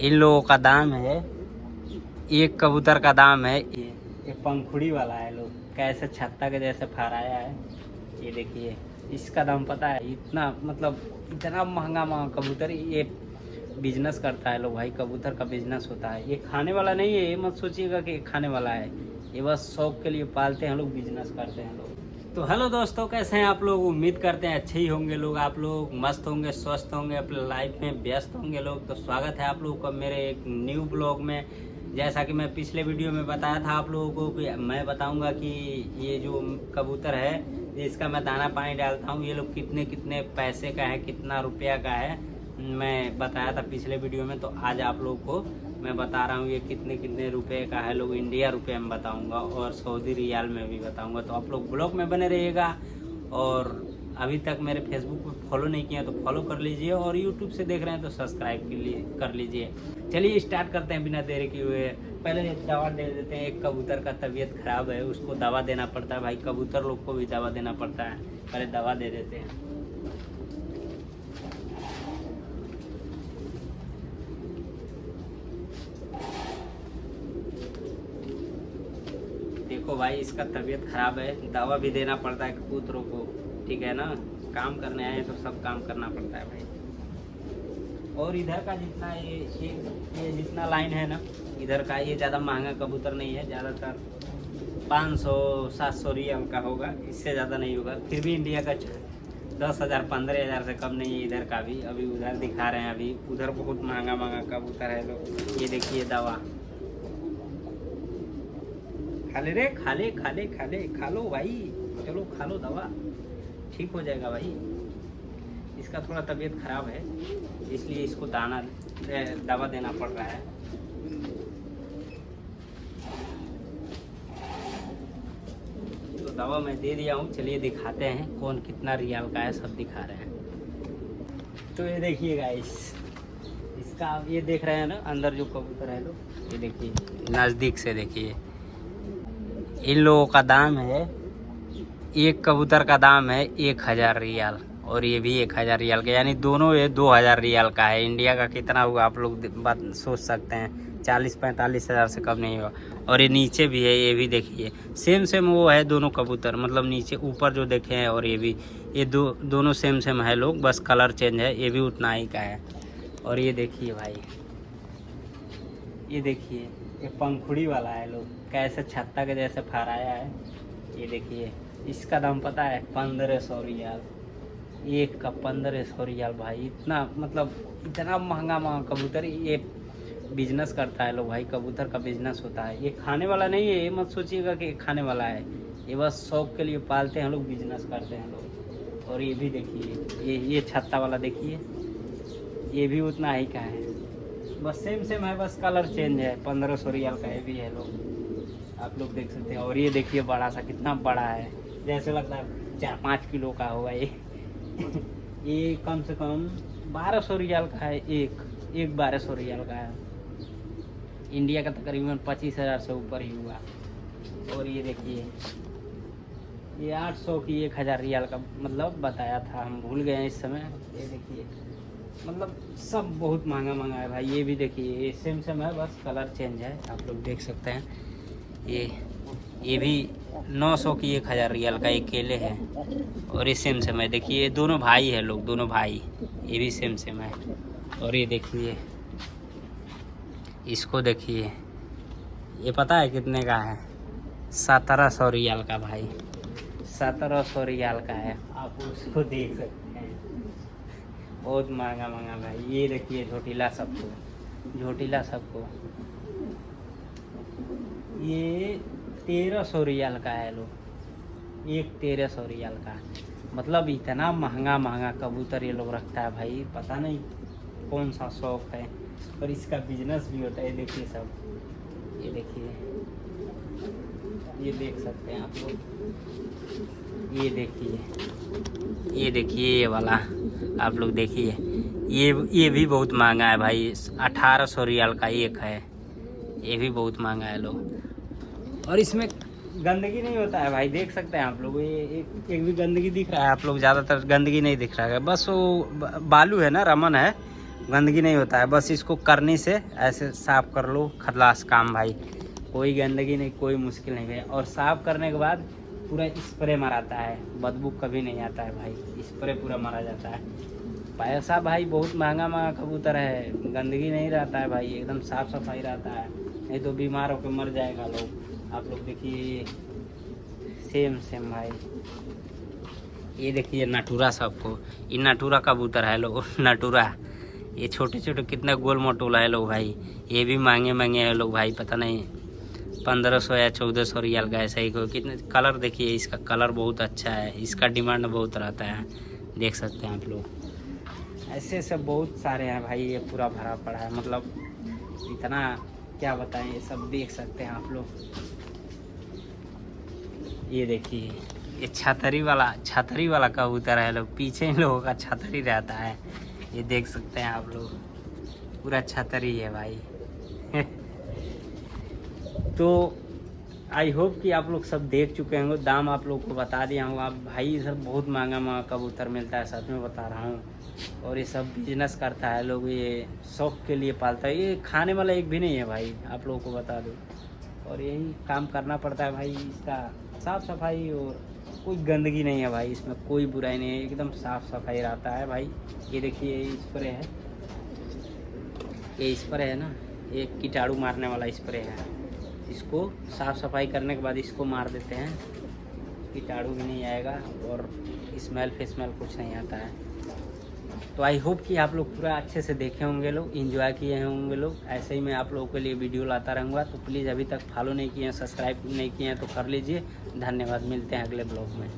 इन लोगों का दाम है, एक कबूतर का दाम है ये पंखुड़ी वाला है। लोग कैसे छत्ता के जैसे फहराया है, ये देखिए। इसका दाम पता है इतना, मतलब इतना महंगा महंगा कबूतर ये बिजनेस करता है लोग भाई। कबूतर का बिजनेस होता है, ये खाने वाला नहीं है। ये मत सोचिएगा कि खाने वाला है, ये बस शौक के लिए पालते हैं लोग, बिजनेस करते हैं लोग। तो हेलो दोस्तों, कैसे हैं आप लोग? उम्मीद करते हैं अच्छे ही होंगे लोग। आप लोग मस्त होंगे, स्वस्थ होंगे, अपने लाइफ में व्यस्त होंगे लोग। तो स्वागत है आप लोगों का मेरे एक न्यू ब्लॉग में। जैसा कि मैं पिछले वीडियो में बताया था आप लोगों को कि मैं बताऊंगा कि ये जो कबूतर है इसका मैं दाना पानी डालता हूँ, ये लोग कितने कितने पैसे का है, कितना रुपया का है, मैं बताया था पिछले वीडियो में। तो आज आप लोग को मैं बता रहा हूँ ये कितने कितने रुपए का है। लोग इंडिया रुपये में बताऊंगा और सऊदी रियाल में भी बताऊंगा। तो आप लोग ब्लॉग में बने रहिएगा। और अभी तक मेरे फेसबुक पे फॉलो नहीं किया तो फॉलो कर लीजिए, और यूट्यूब से देख रहे हैं तो सब्सक्राइब कर लीजिए। चलिए स्टार्ट करते हैं बिना देरी किए हुए। पहले दवा दे देते हैं। एक कबूतर का तबीयत खराब है, उसको दवा देना पड़ता है भाई। कबूतर लोग को भी दवा देना पड़ता है, पहले दवा दे देते हैं। देखो भाई, इसका तबीयत खराब है, दवा भी देना पड़ता है कबूतरों को, ठीक है ना। काम करने आए तो सब काम करना पड़ता है भाई। और इधर का जितना ये जितना लाइन है ना, इधर का ये ज़्यादा महंगा कबूतर नहीं है। ज़्यादातर 500-700 रियाल का होगा, इससे ज़्यादा नहीं होगा। फिर भी इंडिया का 10,000 15,000 से कम नहीं है इधर का भी। अभी उधर दिखा रहे हैं, अभी उधर बहुत महंगा महंगा कबूतर है लोग। ये देखिए दवा, खा ले रे, खा ले खा ले खा ले, खा लो भाई, चलो खा लो, दवा ठीक हो जाएगा भाई। इसका थोड़ा तबीयत खराब है, इसलिए इसको दवा देना पड़ रहा है। तो दवा मैं दे दिया हूँ। चलिए दिखाते हैं कौन कितना रियाल का है, सब दिखा रहे हैं। तो ये देखिए गाइस, इसका आप ये देख रहे हैं ना अंदर जो कबूतर है लोग, ये देखिए नज़दीक से देखिए। इन लोगों का दाम है, एक कबूतर का दाम है 1,000 रियाल, और ये भी 1,000 रियाल का, यानी दोनों ये 2,000 रियाल का है। इंडिया का कितना हुआ आप लोग बात सोच सकते हैं, 40-45 हज़ार से कम नहीं हुआ। और ये नीचे भी है, ये भी देखिए सेम वो है दोनों कबूतर, मतलब नीचे ऊपर जो देखे हैं और ये भी, ये दोनों सेम है लोग, बस कलर चेंज है। ये भी उतना ही का है। और ये देखिए भाई, ये देखिए ये पंखुड़ी वाला है। लोग कैसे छत्ता के जैसे फहराया है, ये देखिए। इसका दाम पता है 1,500 रियाल, एक का 1,500 रियाल भाई। इतना, मतलब इतना महंगा महंगा कबूतर ये बिजनेस करता है लोग भाई। कबूतर का बिजनेस होता है, ये खाने वाला नहीं है। ये मत सोचिएगा कि खाने वाला है, ये बस शौक के लिए पालते हैं लोग, बिजनेस करते हैं लोग। और ये भी देखिए, ये छत्ता वाला देखिए, ये भी उतना ही का है, बस सेम है, बस कलर चेंज है। 1,500 रियाल का ये भी है लोग, आप लोग देख सकते हैं। और ये देखिए बड़ा सा, कितना बड़ा है, जैसे लगता है 4-5 किलो का होगा ये। ये कम से कम 1,200 रियाल का है, एक 1,200 रियाल का है। इंडिया का तकरीबन 25,000 से ऊपर ही हुआ। और ये देखिए, ये 800 की 1,000 रियाल का मतलब बताया था, हम भूल गए हैं इस समय। ये देखिए, मतलब सब बहुत महंगा महंगा है भाई। ये भी देखिए, ये सेम है, बस कलर चेंज है, आप लोग देख सकते हैं। ये भी 900 की 1,000 रियाल का एक केले है। और ये सेम है, देखिए ये दोनों भाई है लोग, दोनों भाई, ये भी सेम है। और ये देखिए, इसको देखिए, ये पता है कितने का है? 1,700 रियाल का भाई, 1,700 रियाल का है। आप उसको देख सकते हैं, बहुत महंगा महंगा भाई। ये देखिए झोटीला सबको, ये 1,300 रियाल का है लोग, एक 1,300 रियाल का। मतलब इतना महंगा महंगा कबूतर ये लोग रखता है भाई, पता नहीं कौन सा शौक है। और इसका बिजनेस भी होता है। देखिए सब, ये देखिए, ये देख सकते हैं आप लोग। ये देखिए ये वाला, आप लोग देखिए, ये भी बहुत महंगा है भाई, 1,800 रियाल का एक है। ये भी बहुत महंगा है लोग। और इसमें गंदगी नहीं होता है भाई, देख सकते हैं आप लोग। ये एक भी गंदगी दिख रहा है आप लोग? ज़्यादातर गंदगी नहीं दिख रहा है, बस वो बालू है ना, रमन है, गंदगी नहीं होता है। बस इसको करने से ऐसे साफ कर लो, खलास काम भाई। कोई गंदगी नहीं, कोई मुश्किल नहीं है। और साफ करने के बाद पूरा स्प्रे मराता है, बदबू कभी नहीं आता है भाई, स्प्रे पूरा मारा जाता है। पैसा भाई बहुत महंगा महंगा कबूतर है, गंदगी नहीं रहता है भाई, एकदम साफ सफाई रहता है, नहीं तो बीमार होकर मर जाएगा लोग। आप लोग देखिए सेम सेम भाई। ये देखिए नटूरा, सबको ये नटूरा कबूतर है लोग, नटूरा। ये छोटे छोटे कितने गोल मोटोला है लोग भाई, ये भी महंगे महंगे हैं लोग भाई, पता नहीं 1500 या 1400 रियाल का ऐसा ही। कोई कितने कलर देखिए, इसका कलर बहुत अच्छा है, इसका डिमांड बहुत रहता है, देख सकते हैं आप लोग। ऐसे ऐसे बहुत सारे हैं भाई, ये पूरा भरा पड़ा है, मतलब इतना क्या बताएं, ये सब देख सकते हैं आप लोग। ये देखिए ये छतरी वाला कबूतर है लोग, पीछे इन लोगों का छतरी रहता है, ये देख सकते हैं आप लोग, पूरा छतरी है भाई। तो आई होप कि आप लोग सब देख चुके होंगे, दाम आप लोग को बता दिया हूँ। आप भाई इधर बहुत महंगा महंगा कबूतर मिलता है, सच में बता रहा हूँ। और ये सब बिजनेस करता है लोग, ये शौक के लिए पालता है, ये खाने वाला एक भी नहीं है भाई, आप लोगों को बता दूँ। और यही काम करना पड़ता है भाई, इसका साफ़ सफाई, और कोई गंदगी नहीं है भाई, इसमें कोई बुराई नहीं है, एकदम साफ़ सफाई रहता है भाई। ये देखिए स्प्रे है, ये स्प्रे है ना, ये कीटाणु मारने वाला स्प्रे है, इसको साफ़ सफाई करने के बाद इसको मार देते हैं, कीटाणु भी नहीं आएगा और स्मेल फेस्मेल कुछ नहीं आता है। तो आई होप कि आप लोग पूरा अच्छे से देखे होंगे लोग, एंजॉय किए होंगे लोग। ऐसे ही मैं आप लोगों के लिए वीडियो लाता रहूँगा, तो प्लीज़ अभी तक फॉलो नहीं किए हैं, सब्सक्राइब नहीं किए हैं तो कर लीजिए। धन्यवाद, मिलते हैं अगले ब्लॉग में।